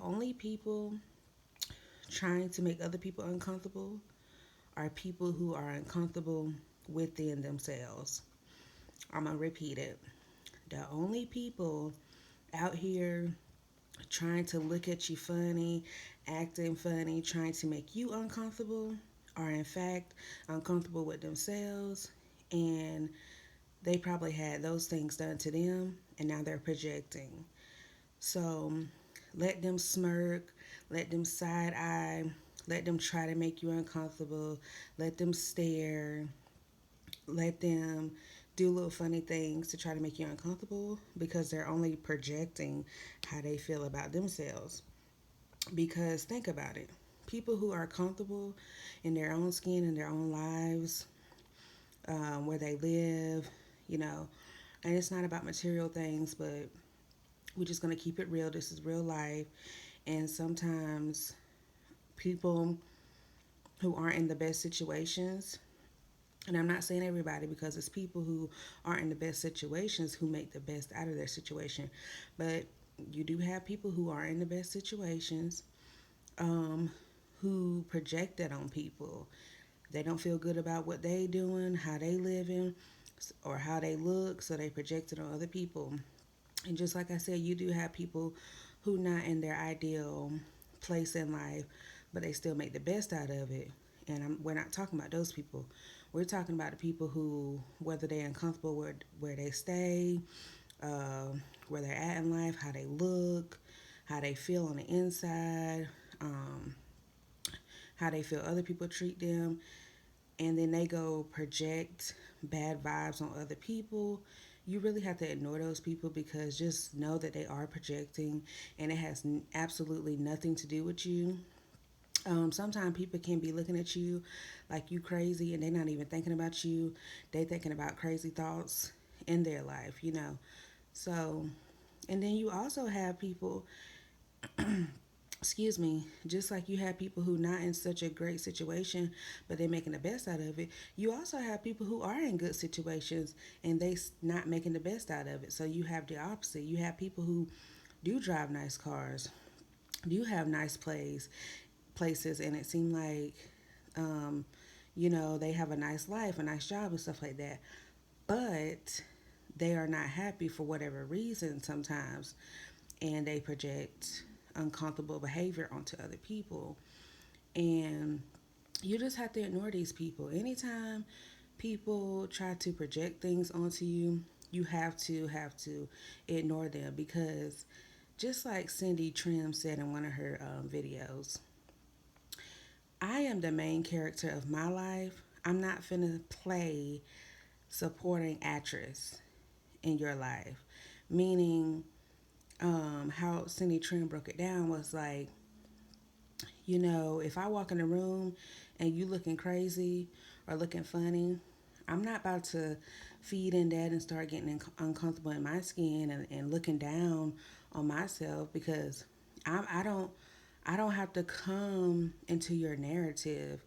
only people trying to make other people uncomfortable are people who are uncomfortable within themselves. I'm going to repeat it. The only people out here trying to look at you funny, acting funny, trying to make you uncomfortable are in fact uncomfortable with themselves, and they probably had those things done to them and now they're projecting. So let them smirk, let them side eye, let them try to make you uncomfortable, let them stare, let them do little funny things to try to make you uncomfortable because they're only projecting how they feel about themselves. Because think about it, people who are comfortable in their own skin and their own lives, where they live, you know, and it's not about material things, but we're just going to keep it real. This is real life. And sometimes people who aren't in the best situations, and I'm not saying everybody because it's people who aren't in the best situations who make the best out of their situation, but you do have people who are in the best situations, um, who project that on people. They don't feel good about what they doing, how they living, or how they look, so they project it on other people. And just like I said, you do have people who not in their ideal place in life, but they still make the best out of it. And we're not talking about those people. We're talking about the people who, whether they're uncomfortable where they stay, uh, where they're at in life, how they look, how they feel on the inside, um, how they feel other people treat them, and then they go project bad vibes on other people. You really have to ignore those people because just know that they are projecting and it has absolutely nothing to do with you. Sometimes people can be looking at you like you crazy and they're not even thinking about you. They thinking about crazy thoughts in their life, you know. So, and then you also have people, excuse me, just like you have people who not in such a great situation but they're making the best out of it, you also have people who are in good situations and they not making the best out of it. So you have the opposite. You have people who do drive nice cars, do have nice places, and it seems like, um, they have a nice life, a nice job, and stuff like that. But they are not happy for whatever reason sometimes, and they project uncomfortable behavior onto other people. And you just have to ignore these people. Anytime people try to project things onto you, you have to ignore them because just like Cindy Trim said in one of her videos, I am the main character of my life. I'm not finna play supporting actress in your life. Meaning, how Cindy Trim broke it down was like, if I walk in a room and you looking crazy or looking funny, I'm not about to feed in that and start getting uncomfortable in my skin and looking down on myself because I don't have to come into your narrative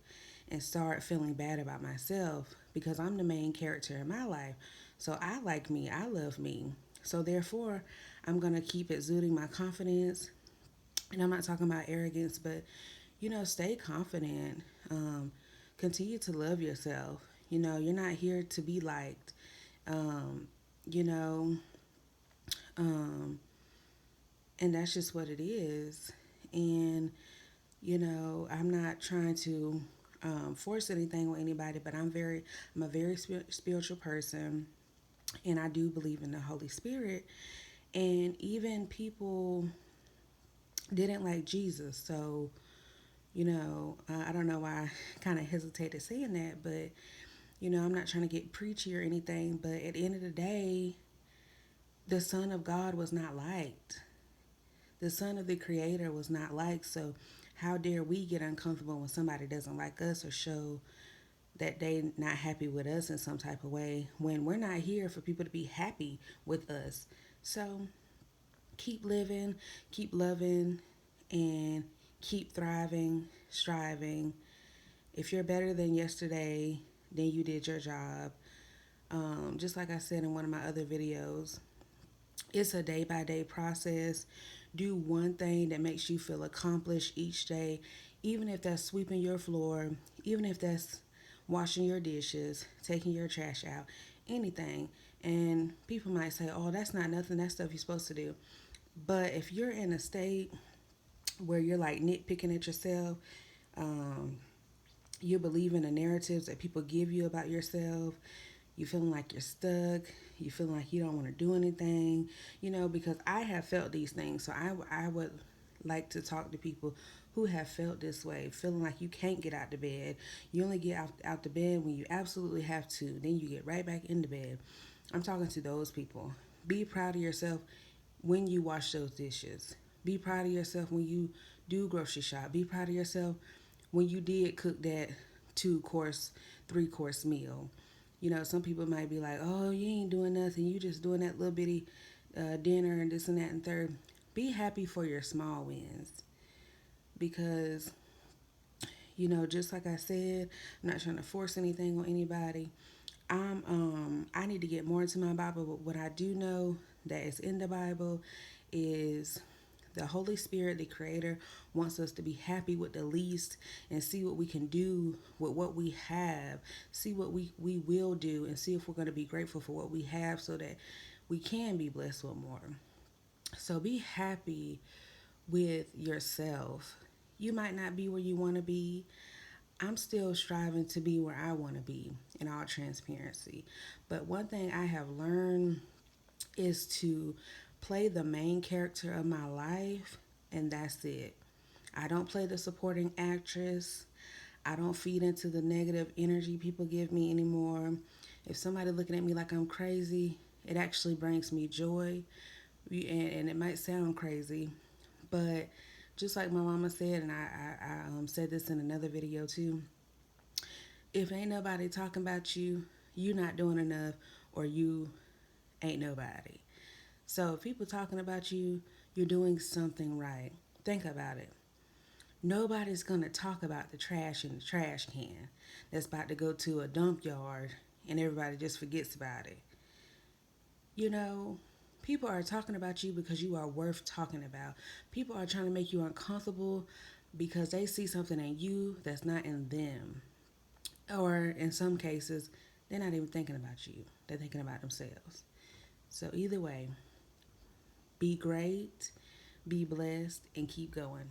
and start feeling bad about myself because I'm the main character in my life. So I like me, I love me. So therefore, I'm going to keep exuding my confidence. And I'm not talking about arrogance, but stay confident. Continue to love yourself. You're not here to be liked. Um, you know, um, and that's just what it is. And I'm not trying to force anything with anybody, but I'm a very spiritual person, and I do believe in the Holy Spirit. And even people didn't like Jesus, so I don't know why I kind of hesitated saying that, but I'm not trying to get preachy or anything, but at the end of the day, the Son of God was not liked. The Son of the Creator was not liked. So, how dare we get uncomfortable when somebody doesn't like us or show that they not happy with us in some type of way when we're not here for people to be happy with us? So, keep living, keep loving, and keep thriving, striving. If you're better than yesterday, then you did your job. Just like I said in one of my other videos, it's a day by day process. Do one thing that makes you feel accomplished each day, even if that's sweeping your floor, even if that's washing your dishes, taking your trash out, anything. And people might say, oh, that's not nothing, that's stuff you're supposed to do. But if you're in a state where you're like nitpicking at yourself, um, you believe in the narratives that people give you about yourself, you feeling like you're stuck, you feeling like you don't want to do anything, because I have felt these things. So I would like to talk to people who have felt this way, feeling like you can't get out the bed. You only get out the bed when you absolutely have to, then you get right back into bed. I'm talking to those people. Be proud of yourself when you wash those dishes. Be proud of yourself when you do grocery shop. Be proud of yourself when you did cook that 2 course, 3 course meal. Some people might be like, oh, you ain't doing nothing. You just doing that little bitty dinner and this and that and third. Be happy for your small wins because, just like I said, I'm not trying to force anything on anybody. I need to get more into my Bible, but what I do know that is in the Bible is the Holy Spirit, the Creator, wants us to be happy with the least and see what we can do with what we have. See what we will do and see if we're going to be grateful for what we have so that we can be blessed with more. So be happy with yourself. You might not be where you want to be. I'm still striving to be where I want to be in all transparency. But one thing I have learned is to play the main character of my life, and that's it. I don't play the supporting actress. I don't feed into the negative energy people give me anymore. If somebody looking at me like I'm crazy, it actually brings me joy. And it might sound crazy, but just like my mama said, and I said this in another video too, if ain't nobody talking about you, you not doing enough, or you ain't nobody. So if people talking about you, you're doing something right. Think about it. Nobody's gonna talk about the trash in the trash can that's about to go to a dump yard and everybody just forgets about it. You know, people are talking about you because you are worth talking about. People are trying to make you uncomfortable because they see something in you that's not in them. Or in some cases, they're not even thinking about you, they're thinking about themselves. So, either way, be great, be blessed, and keep going.